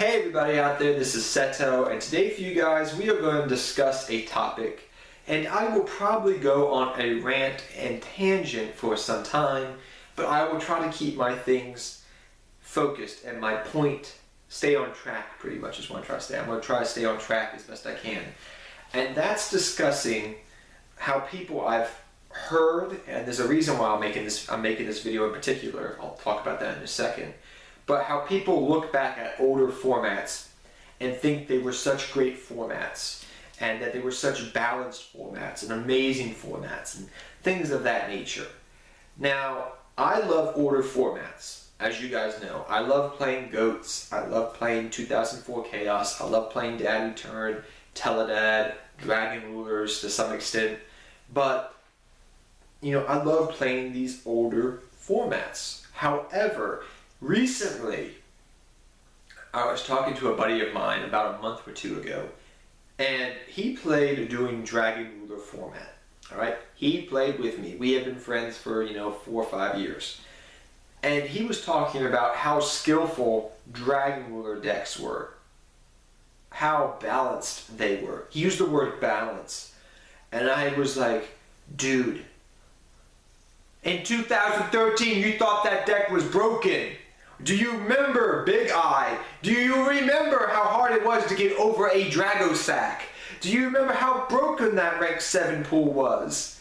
Hey everybody out there, this is Seto, and today for you guys we are going to discuss a topic, and I will probably go on a rant and tangent for some time, but I will try to keep my things focused and my point stay on track. Pretty much is what I'm trying to say. I'm going to try to stay on track as best I can, and that's discussing how people I've heard, and there's a reason why I'm making this video in particular. I'll talk about that in a second. But how people look back at older formats and think they were such great formats and that they were such balanced formats and amazing formats and things of that nature. Now, I love older formats, as you guys know. I love playing GOATs. I love playing 2004 Chaos. I love playing Dad Return, Teledad, Dragon Rulers to some extent. But, you know, I love playing these older formats. However, recently, I was talking to a buddy of mine about a month or two ago, and he played doing Dragon Ruler format. Alright? He played with me. We have been friends for, 4 or 5 years. And he was talking about how skillful Dragon Ruler decks were. How balanced they were. He used the word balance. And I was like, dude, in 2013 you thought that deck was broken. Do you remember Big Eye? Do you remember how hard it was to get over a Drago Sack? Do you remember how broken that rank 7 pool was?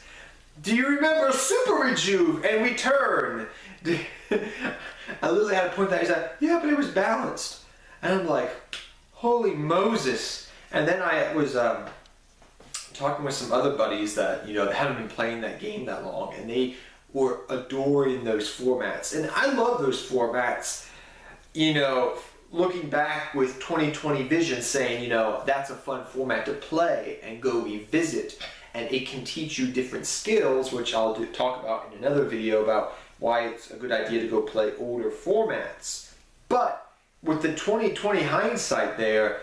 Do you remember Super Rejuve and Return? I literally had a point that he said, yeah, but it was balanced. And I'm like, holy Moses. And then I was talking with some other buddies that, that haven't been playing that game that long, and they were adoring those formats. And I love those formats, looking back with 2020 vision, saying, that's a fun format to play and go revisit. And it can teach you different skills, which I'll talk about in another video about why it's a good idea to go play older formats. But with the 2020 hindsight there,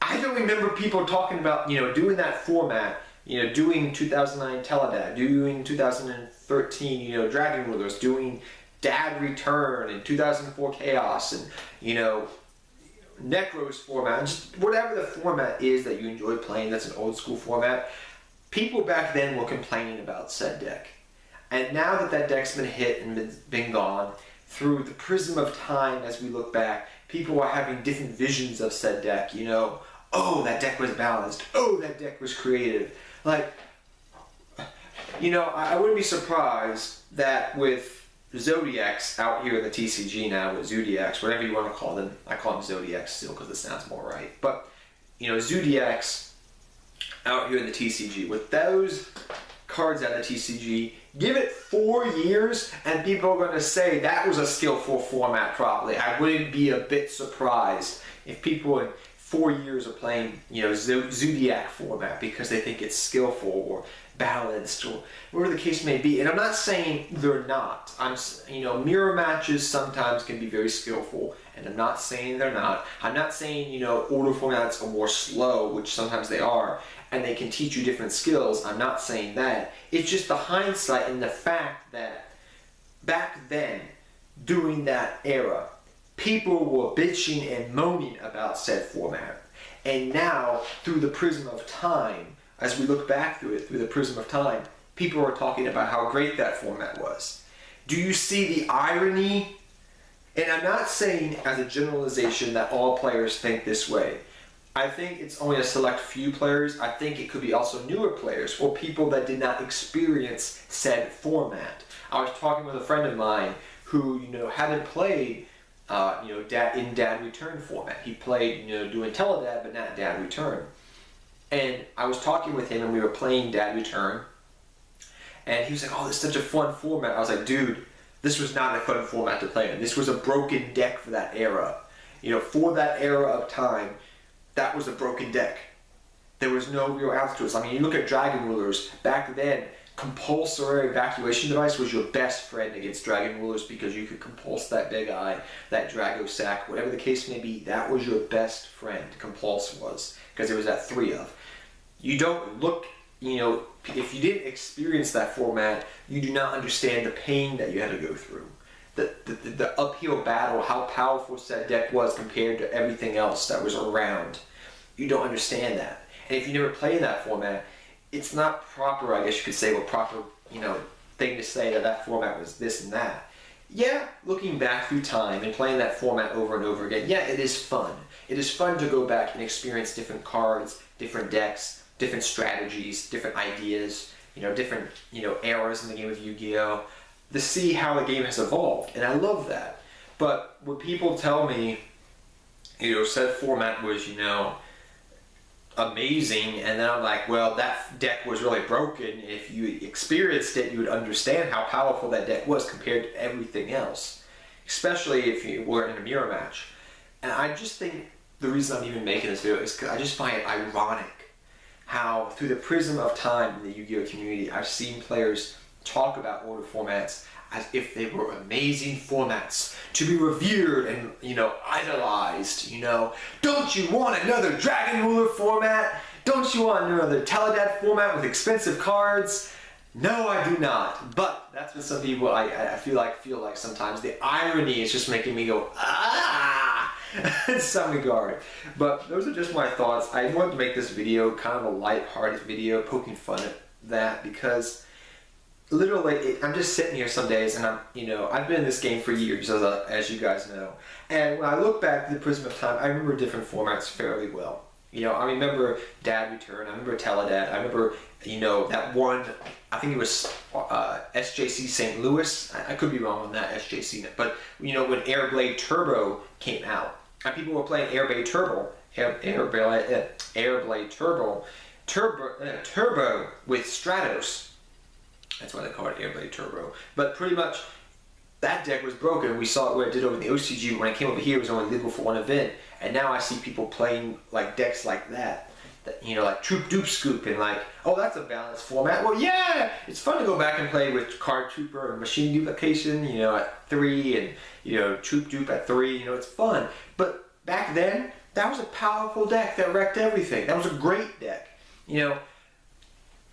I don't remember people talking about, doing that format, doing 2009 Teledad, doing 2013, Dragon Rulers, doing Dad Return and 2004 Chaos, and, Necros format, just whatever the format is that you enjoy playing that's an old school format. People back then were complaining about said deck. And now that that deck's been hit and been gone, through the prism of time as we look back, people are having different visions of said deck, oh, that deck was balanced, oh, that deck was creative. Like, I wouldn't be surprised that with Zodiacs out here in the TCG now, with Zodiacs, whatever you want to call them, I call them Zodiacs still because it sounds more right, but, Zodiacs out here in the TCG, with those cards out of the TCG, give it 4 years and people are going to say that was a skillful format probably. I wouldn't be a bit surprised if people in 4 years are playing, Zodiac format because they think it's skillful or balanced or whatever the case may be. And I'm not saying they're not. Mirror matches sometimes can be very skillful, and I'm not saying they're not. I'm not saying, older formats are more slow, which sometimes they are, and they can teach you different skills. I'm not saying that. It's just the hindsight and the fact that back then, during that era, people were bitching and moaning about said format. And now, through the prism of time, as we look back through it, through the prism of time, people are talking about how great that format was. Do you see the irony? And I'm not saying as a generalization that all players think this way. I think it's only a select few players. I think it could be also newer players or people that did not experience said format. I was talking with a friend of mine who, hadn't played in Dad Return format. He played, doing Teledad, but not Dad Return. And I was talking with him and we were playing Dad Return. And he was like, oh, this is such a fun format. I was like, dude, this was not a fun format to play in. This was a broken deck for that era. For that era of time, that was a broken deck. There was no real answer to it. I mean, you look at Dragon Rulers, back then, compulsory evacuation device was your best friend against Dragon Rulers because you could compulse that Big Eye, that Drago Sack, whatever the case may be, that was your best friend, compulse was, because there was that 3 of. You don't look, if you didn't experience that format, you do not understand the pain that you had to go through. the uphill battle, how powerful that deck was compared to everything else that was around. You don't understand that. And if you never play in that format, it's not proper, I guess you could say, or proper, thing to say that format was this and that. Yeah, looking back through time and playing that format over and over again, yeah, it is fun. It is fun to go back and experience different cards, different decks, different strategies, different ideas, different, eras in the game of Yu-Gi-Oh! To see how the game has evolved, and I love that. But when people tell me, said format was, amazing, and then I'm like, well, that deck was really broken. If you experienced it, you would understand how powerful that deck was compared to everything else, especially if you were in a mirror match. And I just think the reason I'm even making this video is because I just find it ironic how through the prism of time in the Yu-Gi-Oh! Community, I've seen players talk about older formats as if they were amazing formats to be revered and, idolized, Don't you want another Dragon Ruler format? Don't you want another Teledad format with expensive cards? No, I do not. But that's what some people I feel like sometimes. The irony is just making me go, ah, in some regard. But those are just my thoughts. I wanted to make this video kind of a light-hearted video, poking fun at that, because literally, I'm just sitting here some days, and I've been in this game for years, as you guys know. And when I look back at the prism of time, I remember different formats fairly well. I remember Dad Return, I remember Teledad, I remember, that one, I think it was SJC St. Louis. I could be wrong on that, SJC. But, when Airblade Turbo came out, and people were playing Airblade Turbo, Airblade Turbo with Stratos. That's why they call it Airblade Turbo. But pretty much, that deck was broken. We saw what it did over in the OCG. When it came over here, it was only legal for one event. And now I see people playing like decks like that. Like Troop Dupe Scoop, and like, oh, that's a balanced format. Well, yeah, it's fun to go back and play with Card Trooper and Machine Duplication, at 3, and, Troop Dupe at 3, it's fun. But back then, that was a powerful deck that wrecked everything. That was a great deck,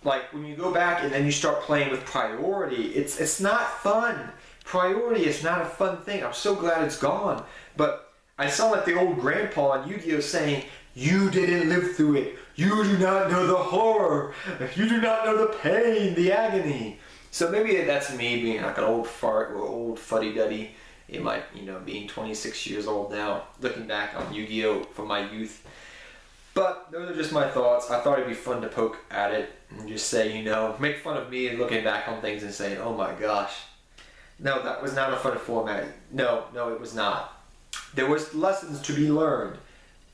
Like, when you go back and then you start playing with Priority, it's not fun. Priority is not a fun thing. I'm so glad it's gone. But I saw like the old grandpa on Yu-Gi-Oh! Saying, you didn't live through it. You do not know the horror. You do not know the pain, the agony. So maybe that's me being like an old fart or old fuddy-duddy. It might, being 26 years old now, looking back on Yu-Gi-Oh! From my youth. But those are just my thoughts. I thought it'd be fun to poke at it and just say, make fun of me and looking back on things and saying, oh my gosh. No, that was not a fun format. No, it was not. There was lessons to be learned,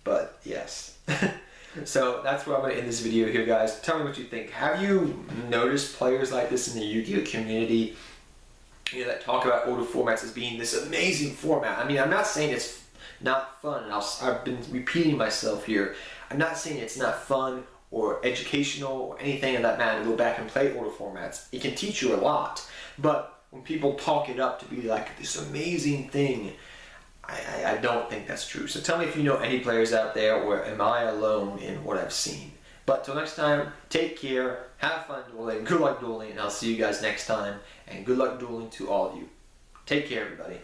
but yes. So that's where I'm going to end this video here, guys. Tell me what you think. Have you noticed players like this in the Yu-Gi-Oh! Community, that talk about older formats as being this amazing format? I mean, I'm not saying it's not fun, and I've been repeating myself here. I'm not saying it's not fun or educational or anything of that matter to go back and play older formats. It can teach you a lot. But when people talk it up to be like this amazing thing, I don't think that's true. So tell me if you know any players out there, or am I alone in what I've seen? But till next time, take care, have fun dueling, good luck dueling, and I'll see you guys next time. And good luck dueling to all of you. Take care, everybody.